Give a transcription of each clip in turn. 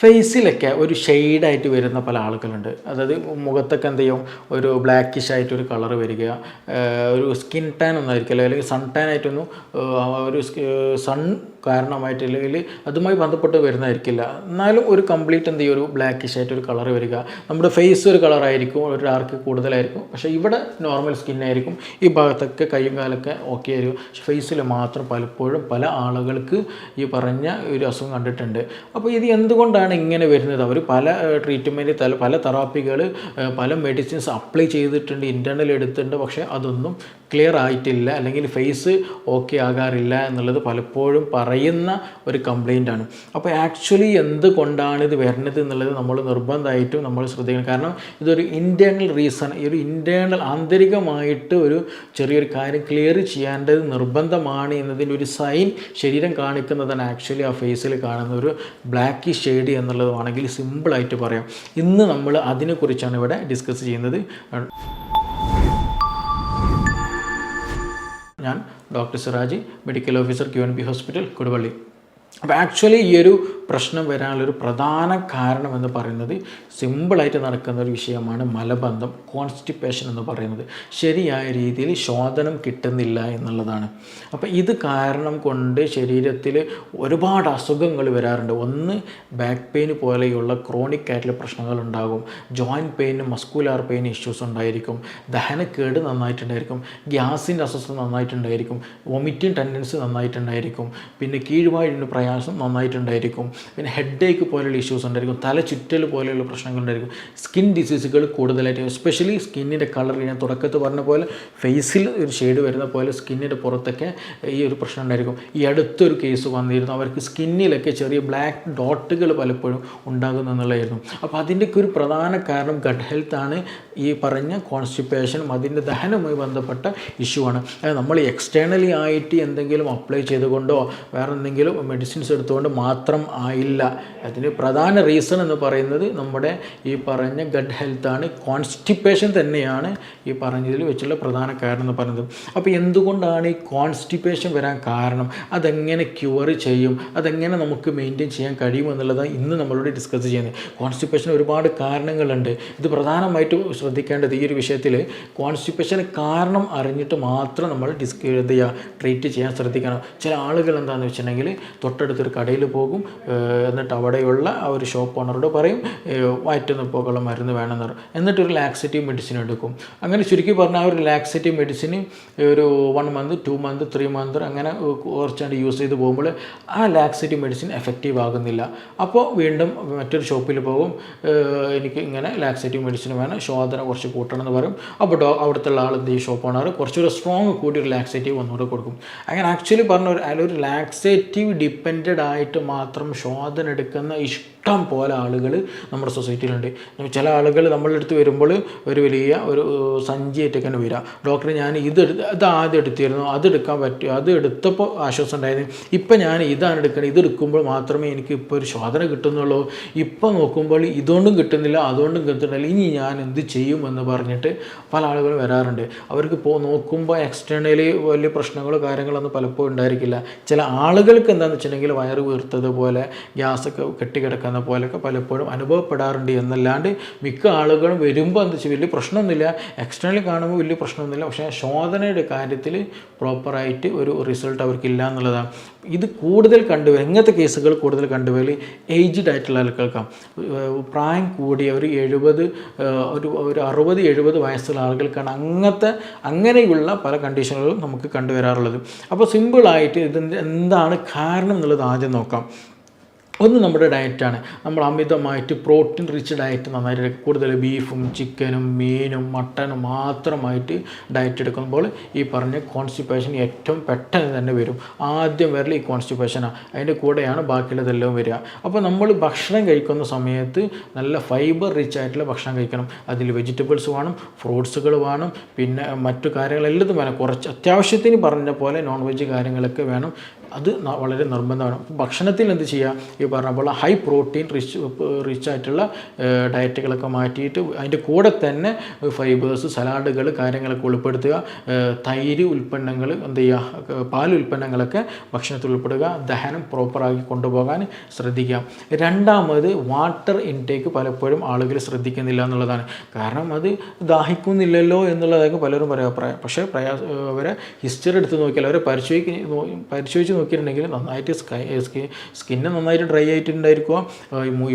ഫേസിലൊക്കെ ഒരു ഷെയ്ഡായിട്ട് വരുന്ന പല ആളുകളുണ്ട്. അതായത് മുഖത്തൊക്കെ എന്ത് ചെയ്യും, ഒരു ബ്ലാക്കിഷ് ആയിട്ടൊരു കളർ വരിക, ഒരു സ്കിൻ ടാൻ ഒന്നായിരിക്കില്ല, അല്ലെങ്കിൽ സൺ ടാൻ ആയിട്ടൊന്നും ഒരു സൺ കാരണമായിട്ട് അല്ലെങ്കിൽ അതുമായി ബന്ധപ്പെട്ട് വരുന്നതായിരിക്കില്ല. എന്നാലും ഒരു കംപ്ലീറ്റ് എന്ത് ചെയ്യും, ഒരു ബ്ലാക്കിഷ് ആയിട്ടൊരു കളർ വരിക. നമ്മുടെ ഫേസ് ഒരു കളറായിരിക്കും, ഒരു ഡാർക്ക് കൂടുതലായിരിക്കും, പക്ഷേ ഇവിടെ നോർമൽ സ്കിന്നായിരിക്കും. ഈ ഭാഗത്തൊക്കെ കൈയും കാലൊക്കെ ഓക്കെ ആയിരിക്കും, പക്ഷേ ഫേസിൽ മാത്രം പലപ്പോഴും പല ആളുകൾക്ക് ഈ പറഞ്ഞ ഒരു അസുഖം കണ്ടിട്ടുണ്ട്. അപ്പോൾ ഇത് എന്തുകൊണ്ടാണ് ഇങ്ങനെ വരുന്നത്? അവർ പല ട്രീറ്റ്മെൻറ്റ്, പല തെറാപ്പികൾ, പല മെഡിസിൻസ് അപ്ലൈ ചെയ്തിട്ടുണ്ട്, ഇൻറ്റേർണൽ എടുത്തിട്ടുണ്ട്, പക്ഷേ അതൊന്നും ക്ലിയർ ആയിട്ടില്ല, അല്ലെങ്കിൽ ഫേസ് ഓക്കെ ആകാറില്ല എന്നുള്ളത് പലപ്പോഴും പറയുന്ന ഒരു കംപ്ലൈൻ്റാണ്. അപ്പോൾ ആക്ച്വലി എന്തുകൊണ്ടാണ് ഇത് വരുന്നത് എന്നുള്ളത് നമ്മൾ നിർബന്ധമായിട്ടും നമ്മൾ ശ്രദ്ധിക്കണം. കാരണം ഇതൊരു ഇൻറ്റേർണൽ റീസൺ, ഈ ഒരു ഇൻറ്റേർണൽ ആന്തരികമായിട്ട് ഒരു ചെറിയൊരു കാര്യം ക്ലിയർ ചെയ്യേണ്ടത് നിർബന്ധമാണ് എന്നതിൻ്റെ ഒരു സൈൻ ശരീരം കാണിക്കുന്നതാണ് ആക്ച്വലി ആ ഫേസിൽ കാണുന്ന ഒരു ബ്ലാക്കി ഷെയ്ഡ് എന്നുള്ളതാണെങ്കിൽ സിമ്പിളായിട്ട് പറയാം. ഇന്ന് നമ്മൾ അതിനെക്കുറിച്ചാണ് ഇവിടെ ഡിസ്കസ് ചെയ്യുന്നത്. ഞാൻ doctor Siraj, medical officer QNB hospital, Koduvally. അപ്പോൾ ആക്ച്വലി ഈ ഒരു പ്രശ്നം വരാനുള്ളൊരു പ്രധാന കാരണം എന്ന് പറയുന്നത് സിമ്പിളായിട്ട് നടക്കുന്ന ഒരു വിഷയമാണ് മലബന്ധം, കോൺസ്റ്റിപ്പേഷൻ എന്ന് പറയുന്നത്. ശരിയായ രീതിയിൽ ശോധനം കിട്ടുന്നില്ല എന്നുള്ളതാണ്. അപ്പോൾ ഇത് കാരണം കൊണ്ട് ശരീരത്തിൽ ഒരുപാട് അസുഖങ്ങൾ വരാറുണ്ട്. ഒന്ന്, ബാക്ക് പെയിൻ പോലെയുള്ള ക്രോണിക് ആയിട്ടുള്ള പ്രശ്നങ്ങൾ ഉണ്ടാകും. Joint pain, muscular pain issues ഉണ്ടായിരിക്കും. ദഹനക്കേട് നന്നായിട്ടുണ്ടായിരിക്കും. ഗ്യാസിൻ്റെ അസ്വസ്ഥത നന്നായിട്ടുണ്ടായിരിക്കും. Vomiting tendency നന്നായിട്ടുണ്ടായിരിക്കും. പിന്നെ കീഴ്വായുടെ പ്രയാസം നന്നായിട്ടുണ്ടായിരിക്കും. പിന്നെ ഹെഡ് ഏക്ക് പോലെയുള്ള ഇഷ്യൂസ് ഉണ്ടായിരിക്കും. തല ചുറ്റൽ പോലെയുള്ള പ്രശ്നങ്ങളുണ്ടായിരിക്കും. സ്കിൻ ഡിസീസുകൾ കൂടുതലായിട്ട്, എസ്പെഷ്യലി സ്കിന്നിൻ്റെ കളർ, ഞാൻ തുടക്കത്തിൽ പറഞ്ഞ പോലെ ഫേസിൽ ഒരു ഷെയ്ഡ് വരുന്ന പോലെ സ്കിന്നിൻ്റെ പുറത്തൊക്കെ ഈ ഒരു പ്രശ്നം ഉണ്ടായിരിക്കും. ഈ അടുത്തൊരു കേസ് വന്നിരുന്നു, അവർക്ക് സ്കിന്നിലൊക്കെ ചെറിയ ബ്ലാക്ക് ഡോട്ടുകൾ പലപ്പോഴും ഉണ്ടാകുന്നു എന്നുള്ളതായിരുന്നു. അപ്പോൾ അതിൻ്റെയൊക്കെ ഒരു പ്രധാന കാരണം ഗട്ട് ഹെൽത്താണ്. ഈ പറഞ്ഞ കോൺസ്റ്റിപ്പേഷനും അതിൻ്റെ ദഹനവുമായി ബന്ധപ്പെട്ട ഇഷ്യൂ ആണ്. അതായത് നമ്മൾ എക്സ്റ്റേണലി ആയിട്ട് എന്തെങ്കിലും അപ്ലൈ ചെയ്തുകൊണ്ടോ വേറെ എന്തെങ്കിലും മെഡിസിൻസ് എടുത്തുകൊണ്ട് മാത്രം ആയില്ല. അതിന് പ്രധാന റീസൺ എന്ന് പറയുന്നത് നമ്മുടെ ഈ പറഞ്ഞ ഗട്ട് ഹെൽത്താണ്. കോൺസ്റ്റിപ്പേഷൻ തന്നെയാണ് ഈ പറഞ്ഞതിൽ വെച്ചുള്ള പ്രധാന കാരണം എന്ന് പറയുന്നത്. അപ്പോൾ എന്തുകൊണ്ടാണ് ഈ കോൺസ്റ്റിപ്പേഷൻ വരാൻ കാരണം, അതെങ്ങനെ ക്യൂർ ചെയ്യും, അതെങ്ങനെ നമുക്ക് മെയിൻറ്റെയിൻ ചെയ്യാൻ കഴിയും എന്നുള്ളതാണ് ഇന്ന് നമ്മളോട് ഡിസ്കസ് ചെയ്യുന്നത്. കോൺസ്റ്റിപ്പേഷൻ ഒരുപാട് കാരണങ്ങളുണ്ട്. ഇത് പ്രധാനമായിട്ടും ശ്രദ്ധിക്കേണ്ടത് ഈ ഒരു വിഷയത്തിൽ കോൺസ്റ്റിപ്പേഷന് കാരണം അറിഞ്ഞിട്ട് മാത്രം നമ്മൾ ട്രീറ്റ് ചെയ്യാൻ ശ്രദ്ധിക്കണം. ചില ആളുകൾ എന്താണെന്ന് വെച്ചിട്ടുണ്ടെങ്കിൽ തൊട്ടടുത്തൊരു കടയിൽ പോകും, എന്നിട്ട് അവിടെയുള്ള ആ ഒരു ഷോപ്പ് ഓണറോട് പറയും വയറ്റുനിപ്പോക്കുള്ള മരുന്ന് വേണമെന്ന് പറയും. എന്നിട്ടൊരു ലാക്സേറ്റീവ് മെഡിസിൻ എടുക്കും. അങ്ങനെ ചുരുക്കി പറഞ്ഞാൽ ആ ഒരു ലാക്സേറ്റീവ് മെഡിസിന് ഒരു 1 മന്ത് 2 മന്ത് 3 മന്ത് അങ്ങനെ കുറച്ചാണ്ട് യൂസ് ചെയ്ത് പോകുമ്പോൾ ആ ലാക്സേറ്റീവ് മെഡിസിൻ എഫക്റ്റീവ് ആകുന്നില്ല. അപ്പോൾ വീണ്ടും മറ്റൊരു ഷോപ്പിൽ പോകും, എനിക്ക് ഇങ്ങനെ ലാക്സേറ്റീവ് മെഡിസിൻ വേണം, ശോധന കുറച്ച് കൂട്ടണം എന്ന് പറയും. അപ്പോൾ അവിടുത്തെ ആൾ എന്ത് ചെയ്യും, ഷോപ്പ് ഓണർ കുറച്ചൊരു സ്ട്രോങ് കൂടി ഒരു ലാക്സേറ്റീവ് ഒന്നുകൂടെ കൊടുക്കും. അങ്ങനെ ആക്ച്വലി പറഞ്ഞ അതിലൊരു ലാക്സേറ്റീവ് ഡിപ്പെൻഡഡ് ആയിട്ട് മാത്രം ശോധന എടുക്കുന്ന ഇഷ്ടം പോലെ ആളുകൾ നമ്മുടെ സൊസൈറ്റിയിലുണ്ട്. ചില ആളുകൾ നമ്മളുടെ അടുത്ത് വരുമ്പോൾ ഒരു വലിയ ഒരു സഞ്ചിയായിട്ടൊക്കെയാണ് വരിക. ഡോക്ടർ ഞാൻ ഇത് ആദ്യം എടുത്തിരുന്നു, അതെടുക്കാൻ പറ്റും, അത് എടുത്തപ്പോൾ ആശ്വാസം ഉണ്ടായിരുന്നു, ഇപ്പം ഞാൻ ഇതാണ് എടുക്കുന്നത്, ഇതെടുക്കുമ്പോൾ മാത്രമേ എനിക്ക് ഇപ്പോൾ ഒരു ശോധന കിട്ടുന്നുള്ളൂ, ഇപ്പം നോക്കുമ്പോൾ ഇതുകൊണ്ടും കിട്ടുന്നില്ല അതുകൊണ്ടും കിട്ടുന്നില്ല, ഇനി ഞാൻ എന്ത് ചെയ്യുമെന്ന് പറഞ്ഞിട്ട് പല ആളുകളും വരാറുണ്ട്. അവർക്ക് നോക്കുമ്പോൾ എക്സ്റ്റേണലി വലിയ പ്രശ്നങ്ങളോ കാര്യങ്ങളൊന്നും പലപ്പോഴും ഉണ്ടായിരിക്കില്ല. ചില ആളുകൾക്ക് എന്താണെന്ന് വെച്ചിട്ടുണ്ടെങ്കിൽ വയറ് വീർത്തതുപോലെ ഗ്യാസൊക്കെ കെട്ടിക്കിടക്കുന്ന പോലെയൊക്കെ പലപ്പോഴും അനുഭവപ്പെടാറുണ്ട്. എന്നല്ലാണ്ട് മിക്ക ആളുകളും വരുമ്പോൾ എന്താ വെച്ചാൽ വലിയ പ്രശ്നമൊന്നുമില്ല, എക്സ്റ്റേണലി കാണുമ്പോൾ വലിയ പ്രശ്നമൊന്നുമില്ല, പക്ഷേ ശോധനയുടെ കാര്യത്തിൽ പ്രോപ്പറായിട്ട് ഒരു റിസൾട്ട് അവർക്കില്ല എന്നുള്ളതാണ്. ഇത് കൂടുതൽ കണ്ടുവരും, ഇങ്ങനത്തെ കേസുകൾ കൂടുതൽ കണ്ടുവരും ഏജ്ഡ് ആയിട്ടുള്ള ആളുകൾക്കാണ്. പ്രായം കൂടിയ ഒരു 60-70 വയസ്സുള്ള ആളുകൾക്കാണ് അങ്ങനെയുള്ള പല കണ്ടീഷനുകളും നമുക്ക് കണ്ടുവരാറുള്ളത്. അപ്പോൾ സിമ്പിളായിട്ട് ഇതിൻ്റെ എന്താണ് കാരണം എന്നുള്ളത് ആദ്യം നോക്കാം. ഒന്ന് നമ്മുടെ ഡയറ്റാണ്. നമ്മൾ അമിതമായിട്ട് പ്രോട്ടീൻ റിച്ച് ഡയറ്റ് നന്നായിട്ട് കൂടുതൽ ബീഫും ചിക്കനും മീനും മട്ടനും മാത്രമായിട്ട് ഡയറ്റ് എടുക്കുമ്പോൾ ഈ പറഞ്ഞ കോൺസ്റ്റിപ്പേഷൻ ഏറ്റവും പെട്ടെന്ന് തന്നെ വരും. ആദ്യം വരൽ ഈ കോൺസ്റ്റിപ്പേഷനാണ്, അതിൻ്റെ കൂടെയാണ് ബാക്കിയുള്ളതെല്ലാം വരിക. അപ്പോൾ നമ്മൾ ഭക്ഷണം കഴിക്കുന്ന സമയത്ത് നല്ല ഫൈബർ റിച്ച് ആയിട്ടുള്ള ഭക്ഷണം കഴിക്കണം. അതിൽ വെജിറ്റബിൾസ് വേണം, ഫ്രൂട്ട്സുകൾ വേണം, പിന്നെ മറ്റു കാര്യങ്ങളെല്ലാം വേണം. കുറച്ച് അത്യാവശ്യത്തിന് പറഞ്ഞ പോലെ നോൺ വെജ് കാര്യങ്ങളൊക്കെ വേണം. അത് വളരെ നിർബന്ധമാണ്. ഭക്ഷണത്തിൽ എന്ത് ചെയ്യുക, ഈ പറഞ്ഞ പോലെ ഹൈ പ്രോട്ടീൻ റിച്ച് ആയിട്ടുള്ള ഡയറ്റുകളൊക്കെ മാറ്റിയിട്ട് അതിൻ്റെ കൂടെ തന്നെ ഫൈബേഴ്സ്, സലാഡുകൾ, കാര്യങ്ങളൊക്കെ ഉൾപ്പെടുത്തുക. തൈര് ഉൽപ്പന്നങ്ങൾ എന്ത് ചെയ്യുക, പാൽ ഉൽപ്പന്നങ്ങളൊക്കെ ഭക്ഷണത്തിൽ ഉൾപ്പെടുക. ദഹനം പ്രോപ്പറാക്കി കൊണ്ടുപോകാൻ ശ്രദ്ധിക്കുക. രണ്ടാമത് വാട്ടർ ഇൻടേക്ക് പലപ്പോഴും ആളുകൾ ശ്രദ്ധിക്കുന്നില്ല എന്നുള്ളതാണ്. കാരണം അത് ദാഹിക്കുന്നില്ലല്ലോ എന്നുള്ളതൊക്കെ പലരും പറയാം. പക്ഷേ അവരെ ഹിസ്റ്ററി എടുത്ത് നോക്കിയാൽ, അവരെ പരിശോധിച്ച് നോക്കിയിട്ടുണ്ടെങ്കിൽ നന്നായിട്ട് സ്കിന്ന് നന്നായിട്ട് ഡ്രൈ ആയിട്ടുണ്ടായിരിക്കുക,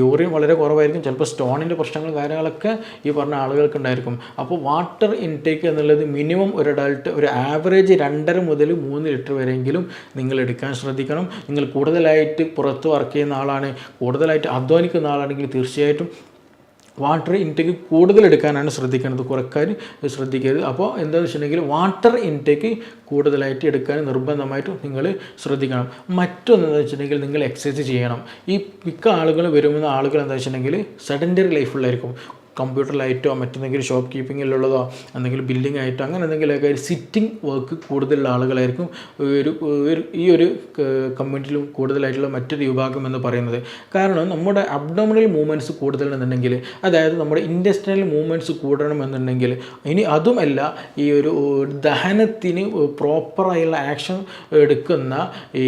യൂറിൻ വളരെ കുറവായിരിക്കും, ചിലപ്പോൾ സ്റ്റോണിൻ്റെ പ്രശ്നങ്ങളും കാര്യങ്ങളൊക്കെ ഈ പറഞ്ഞ ആളുകൾക്ക് ഉണ്ടായിരിക്കും. അപ്പോൾ വാട്ടർ ഇൻടേക്ക് എന്നുള്ളത് മിനിമം ഒരു അഡൾട്ട് ഒരു ആവറേജ് 2.5 മുതൽ 3 ലിറ്റർ വരെയെങ്കിലും നിങ്ങൾ എടുക്കാൻ ശ്രദ്ധിക്കണം. നിങ്ങൾ കൂടുതലായിട്ട് പുറത്ത് വർക്ക് ചെയ്യുന്ന ആളാണ്, കൂടുതലായിട്ട് അധ്വാനിക്കുന്ന ആളാണെങ്കിൽ തീർച്ചയായിട്ടും വാട്ടർ ഇൻടേക്ക് കൂടുതൽ എടുക്കാനാണ് ശ്രദ്ധിക്കേണ്ടത്, കുറയ്ക്കാൻ ശ്രദ്ധിക്കരുത്. അപ്പോൾ എന്താണെന്ന് വെച്ചിട്ടുണ്ടെങ്കിൽ വാട്ടർ ഇൻടേക്ക് കൂടുതലായിട്ട് എടുക്കാൻ നിർബന്ധമായിട്ടും നിങ്ങൾ ശ്രദ്ധിക്കണം. മറ്റൊന്നെന്ന് വെച്ചിട്ടുണ്ടെങ്കിൽ നിങ്ങൾ എക്സസൈസ് ചെയ്യണം. ഈ മിക്ക ആളുകൾ വരുന്ന ആളുകൾ എന്താ വെച്ചിട്ടുണ്ടെങ്കിൽ സെഡൻറ്ററി ലൈഫുള്ളായിരിക്കും. കമ്പ്യൂട്ടറിലായിട്ടോ മറ്റെന്തെങ്കിലും ഷോപ്പ് കീപ്പിങ്ങിലുള്ളതോ എന്തെങ്കിലും ബില്ലിംഗ് ആയിട്ടോ അങ്ങനെ എന്തെങ്കിലുമൊക്കെ സിറ്റിംഗ് വർക്ക് കൂടുതലുള്ള ആളുകളായിരിക്കും ഈ ഒരു കമ്മ്യൂണിറ്റിയിലും കൂടുതലായിട്ടുള്ള മറ്റൊരു വിഭാഗം എന്ന് പറയുന്നത്. കാരണം നമ്മുടെ അബ്ഡോമിനൽ മൂവ്മെൻറ്റ്സ് കൂടുതലെന്നുണ്ടെങ്കിൽ, അതായത് നമ്മുടെ ഇൻറ്റെസ്റ്റൈനൽ മൂവ്മെൻറ്റ്സ് കൂടണമെന്നുണ്ടെങ്കിൽ, ഇനി അതുമല്ല ഈ ഒരു ദഹനത്തിന് പ്രോപ്പറായുള്ള ആക്ഷൻ എടുക്കുന്ന ഈ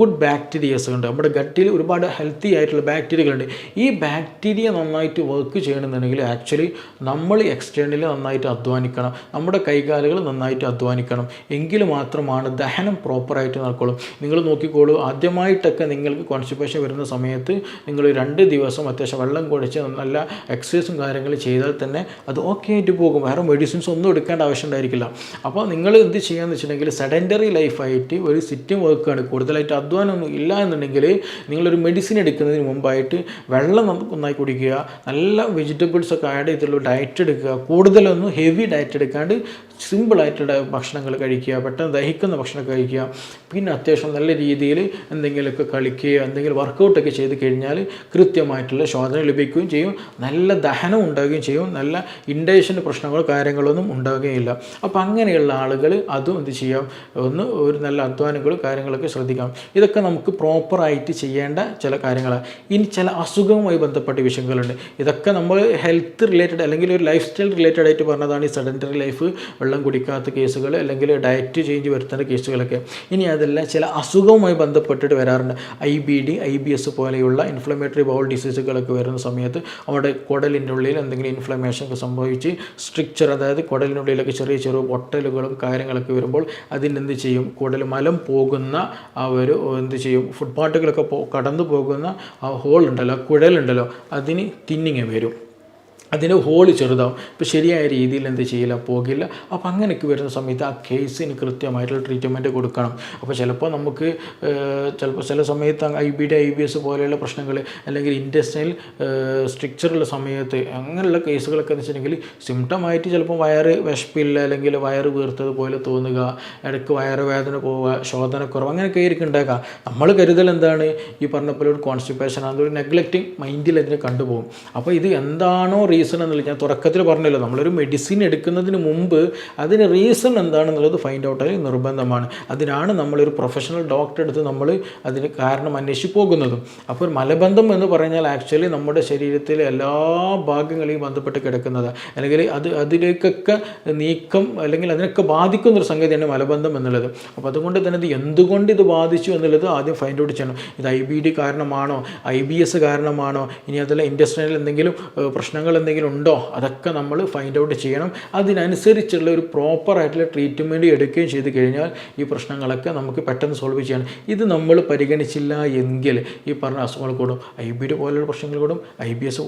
ഗുഡ് ബാക്ടീരിയസ് ഉണ്ട്. നമ്മുടെ ഗട്ടിൽ ഒരുപാട് ഹെൽത്തി ആയിട്ടുള്ള ബാക്ടീരിയകളുണ്ട്. ഈ ബാക്ടീരിയ നന്നായിട്ട് വർക്ക് ചെയ്യണമെന്നുണ്ടെങ്കിൽ ആക്ച്വലി നമ്മൾ എക്സ്റ്റേണലി നന്നായിട്ട് അധ്വാനിക്കണം, നമ്മുടെ കൈകാലുകൾ നന്നായിട്ട് അധ്വാനിക്കണം. എങ്കിൽ മാത്രമാണ് ദഹനം പ്രോപ്പറായിട്ട് നടക്കുള്ളൂ. നിങ്ങൾ നോക്കിക്കോളൂ, ആദ്യമായിട്ടൊക്കെ നിങ്ങൾക്ക് കോൺസ്റ്റിപ്പേഷൻ വരുന്ന സമയത്ത് നിങ്ങൾ 2 ദിവസം അത്യാവശ്യം വെള്ളം കുടിച്ച് നല്ല എക്സസൈസും കാര്യങ്ങളും ചെയ്താൽ തന്നെ അത് ഓക്കെ ആയിട്ട് പോകും. വേറെ മെഡിസിൻസ് ഒന്നും എടുക്കേണ്ട ആവശ്യം ഉണ്ടായിരിക്കില്ല. അപ്പോൾ നിങ്ങൾ എന്ത് ചെയ്യാന്ന് വെച്ചിട്ടുണ്ടെങ്കിൽ സെഡൻറ്ററി ലൈഫായിട്ട് ഒരു സിറ്റിംഗ് വർക്കാണ്, കൂടുതലായിട്ട് അധ്വാനമൊന്നും ഇല്ല എന്നുണ്ടെങ്കിൽ നിങ്ങളൊരു മെഡിസിൻ എടുക്കുന്നതിന് മുമ്പായിട്ട് വെള്ളം നന്നായി കുടിക്കുക, നല്ല വെജിറ്റബിൾസ് ഒക്കെ ആഡ് ചെയ്തിട്ടുള്ള ഡയറ്റ് എടുക്കുക, കൂടുതലൊന്നും ഹെവി ഡയറ്റ് എടുക്കാണ്ട് സിമ്പിളായിട്ടുള്ള ഭക്ഷണങ്ങൾ കഴിക്കുക, പെട്ടെന്ന് ദഹിക്കുന്ന ഭക്ഷണം കഴിക്കുക. പിന്നെ അത്യാവശ്യം നല്ല രീതിയിൽ എന്തെങ്കിലുമൊക്കെ കളിക്കുകയോ എന്തെങ്കിലും വർക്കൗട്ടൊക്കെ ചെയ്ത് കഴിഞ്ഞാൽ കൃത്യമായിട്ടുള്ള ശോധന ലഭിക്കുകയും ചെയ്യും, നല്ല ദഹനം ഉണ്ടാവുകയും ചെയ്യും, നല്ല ഇൻഡൈജഷൻ്റെ പ്രശ്നങ്ങളോ കാര്യങ്ങളൊന്നും ഉണ്ടാവുകയില്ല. അപ്പോൾ അങ്ങനെയുള്ള ആളുകൾ അതും എന്ത് ചെയ്യാം, ഒരു നല്ല അധ്വാനങ്ങളും കാര്യങ്ങളൊക്കെ ശ്രദ്ധിക്കാം. ഇതൊക്കെ നമുക്ക് പ്രോപ്പറായിട്ട് ചെയ്യേണ്ട ചില കാര്യങ്ങളാണ്. ഇനി ചില അസുഖവുമായി ബന്ധപ്പെട്ട വിഷയങ്ങളുണ്ട്. ഇതൊക്കെ നമ്മൾ ഹെൽത്ത് റിലേറ്റഡ് അല്ലെങ്കിൽ ഒരു ലൈഫ് സ്റ്റൈൽ റിലേറ്റഡ് ആയിട്ട് പറഞ്ഞതാണ് ഈ സെഡൻറ്ററി ലൈഫ്, വെള്ളം കുടിക്കാത്ത കേസുകൾ അല്ലെങ്കിൽ ഡയറ്റ് ചേഞ്ച് വരുത്തേണ്ട കേസുകളൊക്കെ. ഇനി അതെല്ലാം ചില അസുഖവുമായി ബന്ധപ്പെട്ടിട്ട് വരാറുണ്ട്. IBD, IBS പോലെയുള്ള ഇൻഫ്ലമേറ്ററി ബൗൾ ഡിസീസുകളൊക്കെ വരുന്ന സമയത്ത് അവിടെ കുടലിൻ്റെ ഉള്ളിൽ എന്തെങ്കിലും ഇൻഫ്ലമേഷൻ ഒക്കെ സംഭവിച്ച് സ്ട്രിക്ചർ, അതായത് കുടലിനുള്ളിലൊക്കെ ചെറിയ ചെറിയ പൊട്ടലുകളും കാര്യങ്ങളൊക്കെ വരുമ്പോൾ അതിനെന്ത് ചെയ്യും, കുടൽ മലം പോകുന്ന ആ ഒരു എന്ത് ചെയ്യും, ഫുഡ് പാർട്ടുകളൊക്കെ കടന്നു പോകുന്ന ആ ഹോൾ ഉണ്ടല്ലോ, കുഴലുണ്ടല്ലോ, അതിന് തിന്നിങ് വരും, അതിൻ്റെ ഹോൾ ചെറുതാവും. ഇപ്പോൾ ശരിയായ രീതിയിൽ എന്ത് ചെയ്യില്ല, പോകില്ല. അപ്പോൾ അങ്ങനെയൊക്കെ വരുന്ന സമയത്ത് ആ കേസിന് കൃത്യമായിട്ടുള്ള ട്രീറ്റ്മെൻറ്റ് കൊടുക്കണം. അപ്പോൾ ചിലപ്പോൾ നമുക്ക് ചില സമയത്ത് IBD, IBS പോലെയുള്ള പ്രശ്നങ്ങൾ അല്ലെങ്കിൽ ഇൻറ്റെസ്റ്റൈനൽ സ്ട്രക്ചറുള്ള സമയത്ത് അങ്ങനെയുള്ള കേസുകളൊക്കെ എന്ന് വെച്ചിട്ടുണ്ടെങ്കിൽ സിംറ്റമായിട്ട് ചിലപ്പോൾ വയറ് വിശപ്പില്ല അല്ലെങ്കിൽ വയറ് വീർത്തത് പോലെ തോന്നുക, ഇടയ്ക്ക് വയറുവേദന പോവുക, ശോധനക്കുറവ്, അങ്ങനെയൊക്കെ ആയിരിക്കും ഉണ്ടാക്കുക. നമ്മൾ കരുതൽ എന്താണ്, ഈ പറഞ്ഞ പോലെ ഒരു കോൺസ്റ്റിപ്പേഷൻ, അതൊരു നെഗ്ലക്റ്റിംഗ് മൈൻഡിൽ അതിനെ കണ്ടുപോകും. അപ്പോൾ ഇത് എന്താണോ റീസൺ എന്നുള്ളത് ഞാൻ തുടക്കത്തിൽ പറഞ്ഞല്ലോ, നമ്മളൊരു മെഡിസിൻ എടുക്കുന്നതിന് മുമ്പ് അതിന് റീസൺ എന്താണെന്നുള്ളത് ഫൈൻഡ് ഔട്ട് ആയി നിർബന്ധമാണ്. അതിനാണ് നമ്മളൊരു പ്രൊഫഷണൽ ഡോക്ടറെ അടുത്ത് നമ്മൾ അതിന് കാരണം അന്വേഷിച്ച് പോകുന്നതും. അപ്പോൾ മലബന്ധം എന്ന് പറഞ്ഞാൽ ആക്ച്വലി നമ്മുടെ ശരീരത്തിലെ എല്ലാ ഭാഗങ്ങളെയും ബന്ധപ്പെട്ട് കിടക്കുന്നത്, അല്ലെങ്കിൽ അതിലേക്കൊക്കെ നീക്കം അല്ലെങ്കിൽ അതിനൊക്കെ ബാധിക്കുന്നൊരു സംഗതിയാണ് മലബന്ധം എന്നുള്ളത്. അപ്പോൾ അതുകൊണ്ട് തന്നെ ഇത് എന്തുകൊണ്ട് ഇത് ബാധിച്ചു എന്നുള്ളത് ആദ്യം ഫൈൻഡ് ഔട്ട് ചെയ്യണം. ഇത് IBD കാരണമാണോ, IBS കാരണമാണോ, ഇനി അതല്ല ഇൻറ്റെസ്റ്റൈനൽ എന്തെങ്കിലും പ്രശ്നങ്ങൾ എന്തെങ്കിലും ഉണ്ടോ, അതൊക്കെ നമ്മൾ ഫൈൻഡ് ഔട്ട് ചെയ്യണം. അതിനനുസരിച്ചുള്ള ഒരു പ്രോപ്പറായിട്ടുള്ള ട്രീറ്റ്മെൻറ്റ് എടുക്കുകയും ചെയ്ത് കഴിഞ്ഞാൽ ഈ പ്രശ്നങ്ങളൊക്കെ നമുക്ക് പെട്ടെന്ന് സോൾവ് ചെയ്യണം. ഇത് നമ്മൾ പരിഗണിച്ചില്ല എങ്കിൽ ഈ പറഞ്ഞ അസുഖങ്ങൾ കൂടും, IBD പോലെയുള്ള പ്രശ്നങ്ങൾ കൂടും, IBS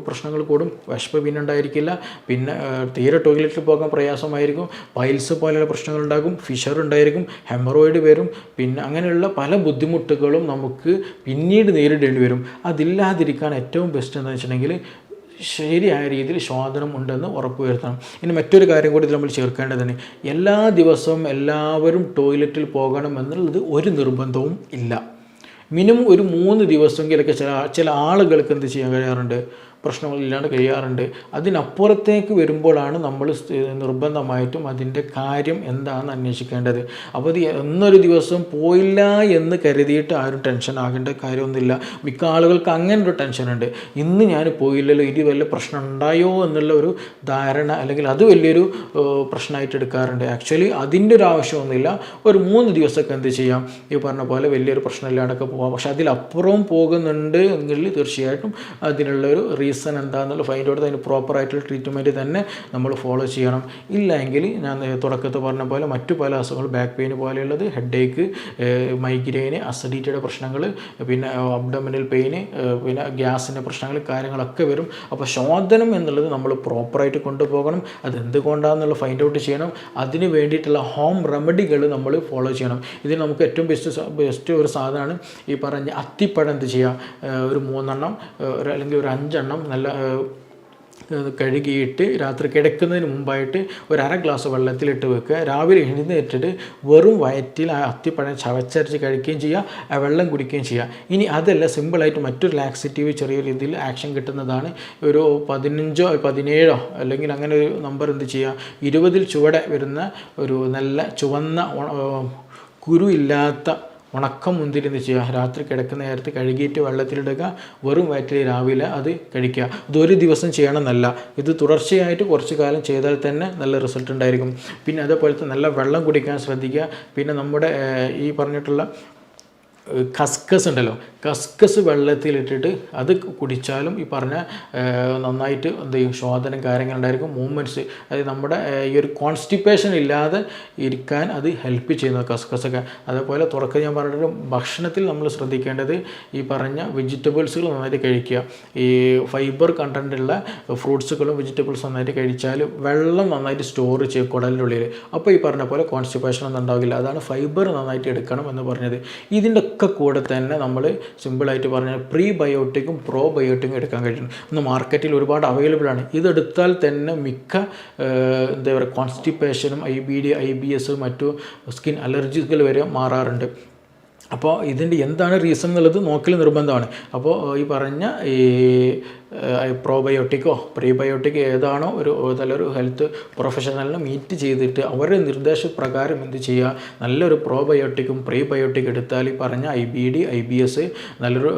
പ്രശ്നങ്ങൾ കൂടും, വിശപ്പ് പിന്നെ ഉണ്ടായിരിക്കില്ല, പിന്നെ തീരെ ടോയ്ലറ്റിൽ പോകാൻ പ്രയാസമായിരിക്കും, പൈൽസ് പോലെയുള്ള പ്രശ്നങ്ങൾ ഉണ്ടാകും, ഫിഷർ ഉണ്ടായിരിക്കും, ഹെമറോയിഡ് വരും, പിന്നെ അങ്ങനെയുള്ള പല ബുദ്ധിമുട്ടുകളും നമുക്ക് പിന്നീട് നേരിടേണ്ടി വരും. അതില്ലാതിരിക്കാൻ ഏറ്റവും ബെസ്റ്റ് എന്താണെന്ന് വെച്ചിട്ടുണ്ടെങ്കിൽ ശരിയായ രീതിയിൽ ശോധനം ഉണ്ടെന്ന് ഉറപ്പുവരുത്തണം. ഇനി മറ്റൊരു കാര്യം കൂടി നമ്മൾ ചേർക്കേണ്ടതാണ്, എല്ലാ ദിവസവും എല്ലാവരും ടോയ്ലറ്റിൽ പോകണം എന്നുള്ളത് ഒരു നിർബന്ധവും ഇല്ല. മിനിമം ഒരു 3 ദിവസമെങ്കിലൊക്കെ ചില ആളുകൾക്ക് എന്ത് ചെയ്യാൻ കഴിയാറുണ്ട്, പ്രശ്നങ്ങളില്ലാണ്ട് കഴിയാറുണ്ട്. അതിനപ്പുറത്തേക്ക് വരുമ്പോഴാണ് നമ്മൾ നിർബന്ധമായിട്ടും അതിൻ്റെ കാര്യം എന്താണെന്ന് അന്വേഷിക്കേണ്ടത്. അപ്പോൾ ഇത് എന്നൊരു ദിവസം പോയില്ല എന്ന് കരുതിയിട്ട് ആരും ടെൻഷൻ ആകേണ്ട കാര്യമൊന്നുമില്ല. മിക്ക ആളുകൾക്ക് അങ്ങനെ ഒരു ടെൻഷനുണ്ട്, ഇന്ന് ഞാൻ പോയില്ലല്ലോ, ഇനി വല്ല പ്രശ്നം ഉണ്ടായോ എന്നുള്ള ഒരു ധാരണ, അല്ലെങ്കിൽ അത് വലിയൊരു പ്രശ്നമായിട്ട് എടുക്കാറുണ്ട്. ആക്ച്വലി അതിൻ്റെ ഒരു ആവശ്യമൊന്നുമില്ല. ഒരു 3 ദിവസമൊക്കെ എന്ത് ചെയ്യാം, ഈ പറഞ്ഞ പോലെ വലിയൊരു പ്രശ്നമില്ലാണ്ടൊക്കെ പോകാം. പക്ഷെ അതിലപ്പുറവും പോകുന്നുണ്ട് എങ്കിൽ തീർച്ചയായിട്ടും അതിനുള്ളൊരു റീസൺ എന്താണെന്നുള്ള ഫൈൻഡ് ഔട്ട് അതിന് പ്രോപ്പറായിട്ടുള്ള ട്രീറ്റ്മെൻറ്റ് തന്നെ നമ്മൾ ഫോളോ ചെയ്യണം. ഇല്ലെങ്കിൽ ഞാൻ തുടക്കത്തിൽ പറഞ്ഞ പോലെ മറ്റു പല അസുഖങ്ങൾ, ബാക്ക് പെയിൻ പോലെയുള്ളത്, ഹെഡേക്ക്, മൈഗ്രെയിന്, അസിഡിറ്റിയുടെ പ്രശ്നങ്ങൾ, പിന്നെ അബ്ഡോമിനൽ പെയിന്, പിന്നെ ഗ്യാസിൻ്റെ പ്രശ്നങ്ങൾ, കാര്യങ്ങളൊക്കെ വരും. അപ്പോൾ ശോധനം എന്നുള്ളത് നമ്മൾ പ്രോപ്പറായിട്ട് കൊണ്ടുപോകണം. അതെന്തുകൊണ്ടാണെന്നുള്ള ഫൈൻഡ് ഔട്ട് ചെയ്യണം. അതിന് വേണ്ടിയിട്ടുള്ള ഹോം റെമഡികൾ നമ്മൾ ഫോളോ ചെയ്യണം. ഇതിന് നമുക്ക് ഏറ്റവും ബെസ്റ്റ് ഒരു സാധനമാണ് ഈ പറഞ്ഞ അത്തിപ്പഴം. എന്ത് ചെയ്യുക, ഒരു 3 എണ്ണം അല്ലെങ്കിൽ ഒരു 5 എണ്ണം നല്ല കഴുകിയിട്ട് രാത്രി കിടക്കുന്നതിന് മുമ്പായിട്ട് ഒരു 1/2 ഗ്ലാസ് വെള്ളത്തിലിട്ട് വെക്കുക. രാവിലെ എഴുന്നേറ്റിട്ട് വെറും വയറ്റിൽ ആ അത്തിപ്പഴം ചവച്ചരച്ച് കഴിക്കുകയും ചെയ്യുക, ആ വെള്ളം കുടിക്കുകയും ചെയ്യുക. ഇനി അതല്ല, സിമ്പിളായിട്ട് മറ്റൊരു ലാക്സേറ്റീവ് ചെറിയ രീതിയിൽ ആക്ഷൻ കിട്ടുന്നതാണ്. ഒരു 15 17 അല്ലെങ്കിൽ അങ്ങനെ ഒരു നമ്പർ എന്ത് ചെയ്യുക, 20 ചുവടെ വരുന്ന ഒരു നല്ല ചുവന്ന കുരു ഇല്ലാത്ത ഉണക്കമുന്തിരി എന്ത് ചെയ്യുക, രാത്രി കിടക്കുന്ന നേരത്ത് കഴുകിയിട്ട് വെള്ളത്തിലിടുക, വെറും വയറ്റിൽ രാവിലെ അത് കഴിക്കുക. ഇതൊരു ദിവസം ചെയ്യണമെന്നല്ല, ഇത് തുടർച്ചയായിട്ട് കുറച്ച് കാലം ചെയ്താൽ തന്നെ നല്ല റിസൾട്ട് ഉണ്ടായിരിക്കും. പിന്നെ അതേപോലത്തെ നല്ല വെള്ളം കുടിക്കാൻ ശ്രദ്ധിക്കുക. പിന്നെ നമ്മുടെ ഈ പറഞ്ഞിട്ടുള്ള കസ്കസ് ഉണ്ടല്ലോ, കസ്കസ് വെള്ളത്തിലിട്ടിട്ട് അത് കുടിച്ചാലും ഈ പറഞ്ഞ നന്നായിട്ട് എന്ത് ചെയ്യും, ശോധനം കാര്യങ്ങളുണ്ടായിരിക്കും, മൂവ്മെൻറ്റ്സ്, അതായത് നമ്മുടെ ഈ ഒരു കോൺസ്റ്റിപ്പേഷൻ ഇല്ലാതെ ഇരിക്കാൻ അത് ഹെൽപ്പ് ചെയ്യുന്നത് കസ്കസൊക്കെ. അതേപോലെ തുടക്കം ഞാൻ പറഞ്ഞിട്ട് ഭക്ഷണത്തിൽ നമ്മൾ ശ്രദ്ധിക്കേണ്ടത് ഈ പറഞ്ഞ വെജിറ്റബിൾസുകൾ നന്നായിട്ട് കഴിക്കുക. ഈ ഫൈബർ കണ്ടൻറ്റുള്ള ഫ്രൂട്ട്സുകളും വെജിറ്റബിൾസും നന്നായിട്ട് കഴിച്ചാൽ വെള്ളം നന്നായിട്ട് സ്റ്റോർ ചെയ്യും കുടലിൻ്റെ ഉള്ളിൽ. അപ്പോൾ ഈ പറഞ്ഞ പോലെ കോൺസ്റ്റിപ്പേഷൻ ഒന്നും ഉണ്ടാവില്ല. അതാണ് ഫൈബർ നന്നായിട്ട് എടുക്കണം എന്ന് പറഞ്ഞത്. ഇതിൻ്റെ ഒക്കെ കൂടെ തന്നെ നമ്മൾ സിമ്പിളായിട്ട് പറഞ്ഞാൽ പ്രീബയോട്ടിക്കും പ്രോബയോട്ടിക്കും എടുക്കാൻ കഴിയും. ഇന്ന് മാർക്കറ്റിൽ ഒരുപാട് അവൈലബിൾ ആണ്. ഇതെടുത്താൽ തന്നെ മിക്ക എന്താ പറയുക കോൺസ്റ്റിപ്പേഷനും IBD IBS മറ്റു സ്കിൻ അലർജികൾ വരെ മാറാറുണ്ട്. അപ്പോൾ ഇതിൻ്റെ എന്താണ് റീസൺ എന്നുള്ളത് നോക്കൽ നിർബന്ധമാണ്. അപ്പോൾ ഈ പറഞ്ഞ ഈ പ്രോബയോട്ടിക്കോ പ്രീബയോട്ടിക്കോ ഏതാണോ നല്ലൊരു ഹെൽത്ത് പ്രൊഫഷണലിനെ മീറ്റ് ചെയ്തിട്ട് അവരുടെ നിർദ്ദേശപ്രകാരം എന്ത് ചെയ്യുക, നല്ലൊരു പ്രോബയോട്ടിക്കും പ്രീബയോട്ടിക്കും എടുത്താൽ ഈ പറഞ്ഞ IBD IBS നല്ലൊരു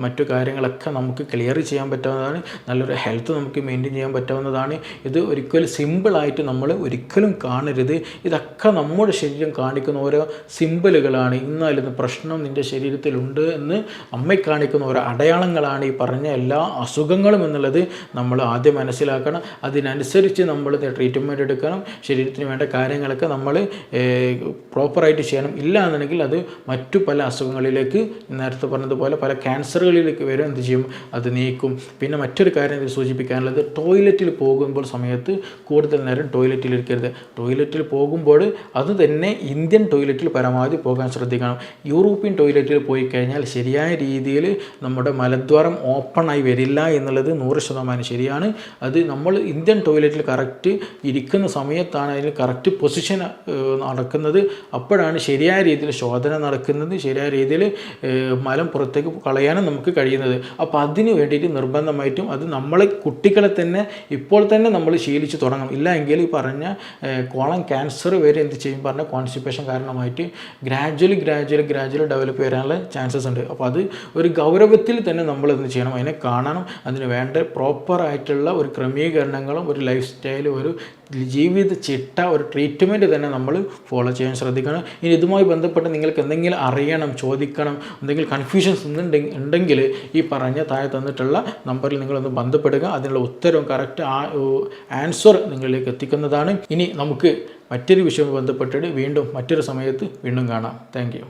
മറ്റു കാര്യങ്ങളൊക്കെ നമുക്ക് ക്ലിയർ ചെയ്യാൻ പറ്റാവുന്നതാണ്. നല്ലൊരു ഹെൽത്ത് നമുക്ക് മെയിൻറ്റെയിൻ ചെയ്യാൻ പറ്റാവുന്നതാണ്. ഇത് ഒരിക്കലും സിമ്പിളായിട്ട് നമ്മൾ ഒരിക്കലും കാണരുത്. ഇതൊക്കെ നമ്മുടെ ശരീരം കാണിക്കുന്ന ഓരോ സിമ്പിളുകളാണ്. ഇന്നാലും പ്രശ്നം നിൻ്റെ ശരീരത്തിലുണ്ട് എന്ന് നമ്മെ കാണിക്കുന്ന ഓരോ അടയാളങ്ങളാണ് ഈ പറഞ്ഞ എല്ലാ അസുഖങ്ങളും എന്നുള്ളത് നമ്മൾ ആദ്യം മനസ്സിലാക്കണം. അതിനനുസരിച്ച് നമ്മൾ ട്രീറ്റ്മെൻറ്റ് എടുക്കണം. ശരീരത്തിന് വേണ്ട കാര്യങ്ങളൊക്കെ നമ്മൾ പ്രോപ്പറായിട്ട് ചെയ്യണം. ഇല്ല എന്നുണ്ടെങ്കിൽ അത് മറ്റു പല അസുഖങ്ങളിലേക്ക്, നേരത്തെ പറഞ്ഞതുപോലെ പല ക്യാൻസറുകളിലേക്ക് വരെ എന്ത് ചെയ്യും, അത് നീക്കും. പിന്നെ മറ്റൊരു കാര്യം ഇത് സൂചിപ്പിക്കാനുള്ളത്, ടോയ്ലറ്റിൽ പോകുമ്പോൾ സമയത്ത് കൂടുതൽ നേരം ടോയ്ലറ്റിൽ ഇരിക്കരുത്. ടോയ്ലറ്റിൽ പോകുമ്പോൾ അത് തന്നെ ഇന്ത്യൻ ടോയ്ലറ്റിൽ പരമാവധി പോകാൻ ശ്രദ്ധിക്കണം. യൂറോപ്യൻ ടോയ്ലറ്റിൽ പോയി കഴിഞ്ഞാൽ ശരിയായ രീതിയിൽ നമ്മുടെ മലദ്വാരം ഓപ്പണായി വരില്ല എന്നുള്ളത് 100% ശരിയാണ്. അത് നമ്മൾ ഇന്ത്യൻ ടോയ്ലറ്റിൽ കറക്റ്റ് ഇരിക്കുന്ന സമയത്താണ് അതിൽ കറക്റ്റ് പൊസിഷൻ നടക്കുന്നത്. അപ്പോഴാണ് ശരിയായ രീതിയിൽ ശോധന നടക്കുന്നത്, ശരിയായ രീതിയിൽ മലം പുറത്തേക്ക് കളയാനും നമുക്ക് കഴിയുന്നത്. അപ്പോൾ അതിന് വേണ്ടിയിട്ട് നിർബന്ധമായിട്ടും അത് നമ്മളെ കുട്ടികളെ തന്നെ ഇപ്പോൾ തന്നെ നമ്മൾ ശീലിച്ച് തുടങ്ങണം. ഇല്ല എങ്കിൽ ഈ പറഞ്ഞ കോളൻ ക്യാൻസർ വരെ എന്ത് ചെയ്യും പറഞ്ഞ കോൺസ്റ്റിപ്പേഷൻ കാരണമായിട്ട് ഗ്രാജ്വലി ഡെവലപ്പ് വരാനുള്ള ചാൻസസ് ഉണ്ട്. അപ്പോൾ അത് ഒരു ഗൗരവത്തിൽ തന്നെ നമ്മൾ എന്ത് ചെയ്യണം, അതിനെ കാണണം. അതിന് വേണ്ട പ്രോപ്പറായിട്ടുള്ള ഒരു ക്രമീകരണങ്ങളും ഒരു ലൈഫ് സ്റ്റൈലും ഒരു ജീവിത ചിട്ട, ഒരു ട്രീറ്റ്മെൻറ്റ് തന്നെ നമ്മൾ ഫോളോ ചെയ്യാൻ ശ്രദ്ധിക്കണം. ഇനി ഇതുമായി ബന്ധപ്പെട്ട് നിങ്ങൾക്ക് എന്തെങ്കിലും അറിയണം, ചോദിക്കണം, എന്തെങ്കിലും കൺഫ്യൂഷൻസ് ഉണ്ടെങ്കിൽ ഈ പറഞ്ഞ താഴെ തന്നിട്ടുള്ള നമ്പറിൽ നിങ്ങളൊന്ന് ബന്ധപ്പെടുക. അതിനുള്ള ഉത്തരവും കറക്റ്റ് ആൻസർ നിങ്ങളിലേക്ക് എത്തിക്കുന്നതാണ്. ഇനി നമുക്ക് മറ്റൊരു വിഷയവുമായി ബന്ധപ്പെട്ടിട്ട് വീണ്ടും മറ്റൊരു സമയത്ത് വീണ്ടും കാണാം. Thank you.